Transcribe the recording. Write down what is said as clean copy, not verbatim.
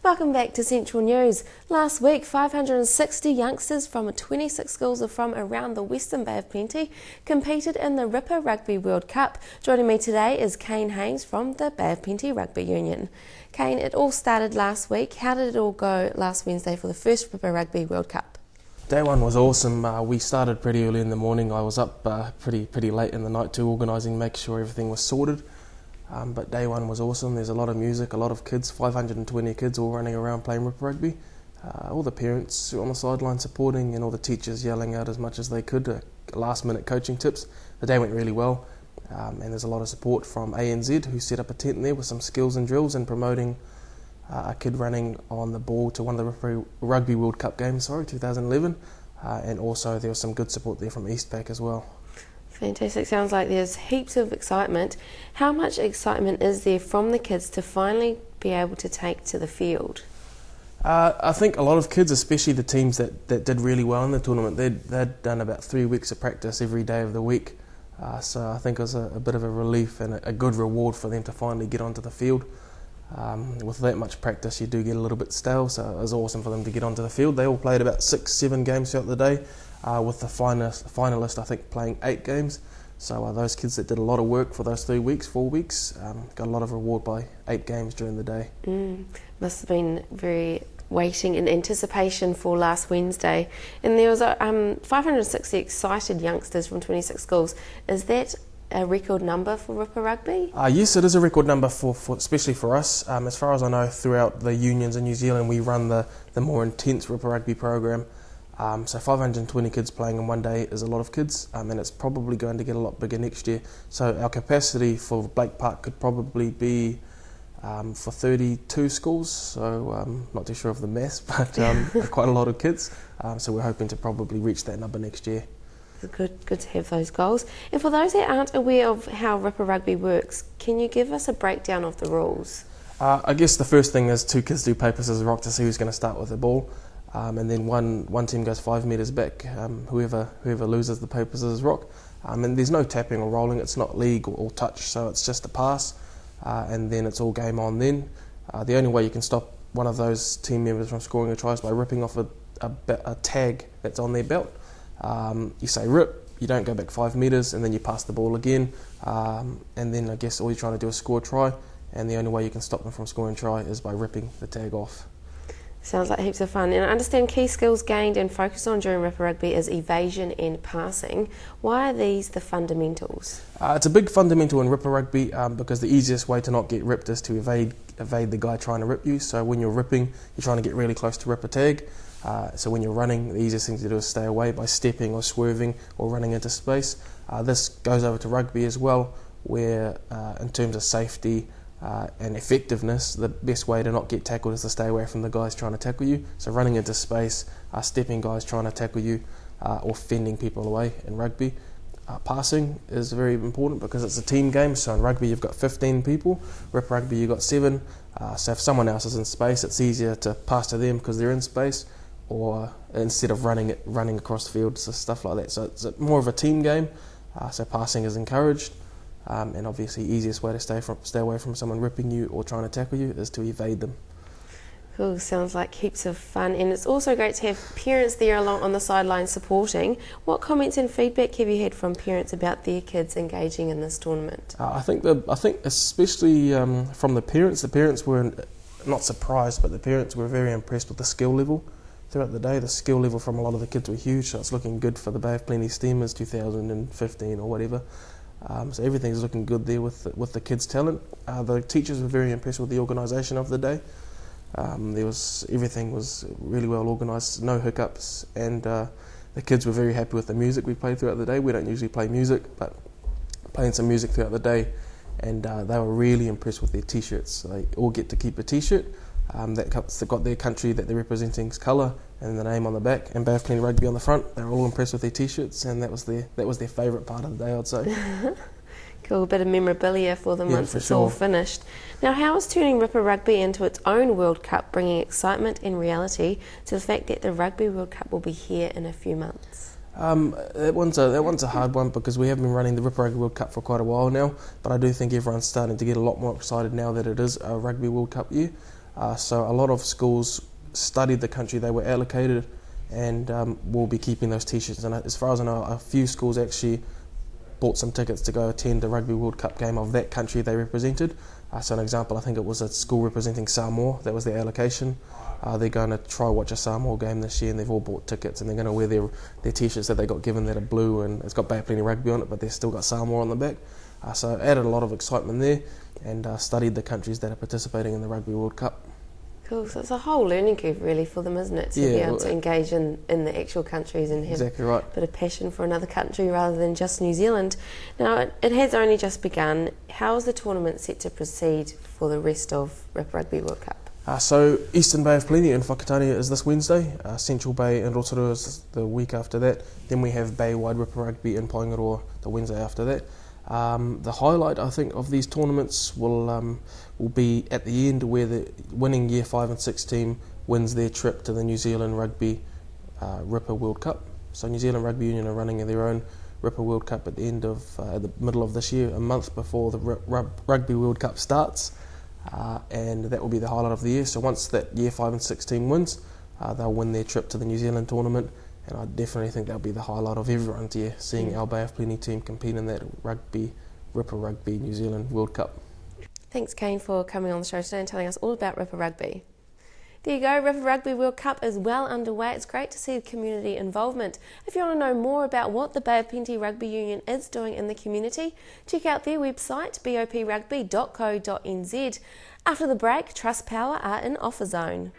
Welcome back to Central News. Last week, 560 youngsters from 26 schools from around the Western Bay of Plenty competed in the Rippa Rugby World Cup. Joining me today is Kane Hames from the Bay of Plenty Rugby Union. Kane, it all started last week. How did it all go last Wednesday for the first Rippa Rugby World Cup? Day one was awesome. We started pretty early in the morning. I was up pretty late in the night too, organising, making sure everything was sorted. But day one was awesome. There's a lot of music, a lot of kids, 520 kids all running around playing Rippa Rugby. All the parents on the sideline supporting and all the teachers yelling out as much as they could, last minute coaching tips. The day went really well, and there's a lot of support from ANZ who set up a tent there with some skills and drills and promoting a kid running on the ball to one of the Rippa Rugby World Cup games, 2011. And also there was some good support there from Eastpack as well. Fantastic. Sounds like there's heaps of excitement. How much excitement is there from the kids to finally be able to take to the field? I think a lot of kids, especially the teams that did really well in the tournament, they'd done about 3 weeks of practice every day of the week. So I think it was a bit of a relief and a good reward for them to finally get onto the field. With that much practice, you do get a little bit stale, so it was awesome for them to get onto the field. They all played about 6-7 games throughout the day, with the finalist I think playing 8 games. So those kids that did a lot of work for those 4 weeks, got a lot of reward by 8 games during the day. Must have been very waiting in anticipation for last Wednesday. And there was 560 excited youngsters from 26 schools. Is that a record number for Rippa Rugby? Yes, it is a record number for especially for us. As far as I know, throughout the unions in New Zealand, we run the more intense Rippa Rugby program. So 520 kids playing in one day is a lot of kids, and it's probably going to get a lot bigger next year. So our capacity for Blake Park could probably be for 32 schools, so not too sure of the maths, but quite a lot of kids. So we're hoping to probably reach that number next year. Good to have those goals. And for those that aren't aware of how Rippa Rugby works, can you give us a breakdown of the rules? I guess the first thing is 2 kids do paper, scissors, rock to see who's going to start with the ball. And then one team goes 5 metres back, whoever loses the paper, scissors, rock. And there's no tapping or rolling, it's not league or touch, so it's just a pass, and then it's all game on then. The only way you can stop one of those team members from scoring a try is by ripping off a tag that's on their belt. You say rip, you don't go back 5 metres, and then you pass the ball again, and then I guess all you're trying to do is score a try, and the only way you can stop them from scoring a try is by ripping the tag off. Sounds like heaps of fun. And I understand key skills gained and focused on during Rippa Rugby is evasion and passing. Why are these the fundamentals? It's a big fundamental in Rippa Rugby because the easiest way to not get ripped is to evade the guy trying to rip you. So when you're ripping, you're trying to get really close to rip a tag. So when you're running, the easiest thing to do is stay away by stepping or swerving or running into space. This goes over to rugby as well, where in terms of safety and effectiveness, the best way to not get tackled is to stay away from the guys trying to tackle you. So running into space, stepping guys trying to tackle you, or fending people away in rugby. Passing is very important because it's a team game. So in rugby you've got 15 people, Rippa Rugby you've got 7. So if someone else is in space, it's easier to pass to them because they're in space, or instead of running across the field, so stuff like that. So it's more of a team game, so passing is encouraged, and obviously easiest way to stay away from someone ripping you or trying to tackle you is to evade them. Cool, sounds like heaps of fun, and it's also great to have parents there along on the sideline supporting. What comments and feedback have you had from parents about their kids engaging in this tournament? I think especially from the parents were not surprised, but the parents were very impressed with the skill level. Throughout the day, the skill level from a lot of the kids were huge, so it's looking good for the Bay of Plenty Steamers 2015 or whatever. So everything's looking good there with the kids' talent. The teachers were very impressed with the organisation of the day. Everything was really well organised, no hiccups, and the kids were very happy with the music we played throughout the day. We don't usually play music, but playing some music throughout the day, and they were really impressed with their t-shirts. So they all get to keep a t-shirt that's got their country that they're representing's colour and the name on the back, and Bay of Plenty Rugby on the front. They were all impressed with their t-shirts, and that was their favourite part of the day, I'd say. Cool, a bit of memorabilia for them once it's all sure. finished. Now, how is turning Rippa Rugby into its own World Cup bringing excitement and reality to the fact that the Rugby World Cup will be here in a few months? That one's a hard one because we have been running the Rippa Rugby World Cup for quite a while now, but I do think everyone's starting to get a lot more excited now that it is a Rugby World Cup year. So a lot of schools studied the country they were allocated and will be keeping those t-shirts. And as far as I know, a few schools actually bought some tickets to go attend a Rugby World Cup game of that country they represented. So an example, I think it was a school representing Samoa, that was their allocation. They're going to try watch a Samoa game this year, and they've all bought tickets, and they're going to wear their t-shirts that they got given that are blue, and it's got Bay of Plenty Rugby on it, but they've still got Samoa on the back. So added a lot of excitement there, and studied the countries that are participating in the Rugby World Cup. Cool, so it's a whole learning curve really for them, isn't it, to be able to engage in the actual countries and have exactly right. a bit of passion for another country rather than just New Zealand. Now, it has only just begun. How is the tournament set to proceed for the rest of Rippa Rugby World Cup? So Eastern Bay of Plenty in Whakatane is this Wednesday, Central Bay in Rotorua is the week after that, then we have Bay-wide Rippa Rugby in Paengaroa the Wednesday after that. The highlight, I think, of these tournaments will be at the end, where the winning Year 5 and 6 team wins their trip to the New Zealand Rugby Rippa World Cup. So New Zealand Rugby Union are running their own Rippa World Cup at the end of the middle of this year, a month before the Rugby World Cup starts, and that will be the highlight of the year. So once that Year 5 and 6 team wins, they'll win their trip to the New Zealand tournament. And I definitely think that'll be the highlight of everyone's year, seeing our Bay of Plenty team compete in that Rippa Rugby New Zealand World Cup. Thanks, Kane, for coming on the show today and telling us all about Rippa Rugby. There you go, Rippa Rugby World Cup is well underway. It's great to see the community involvement. If you want to know more about what the Bay of Plenty Rugby Union is doing in the community, check out their website, boprugby.co.nz. After the break, Trust Power are in Offer Zone.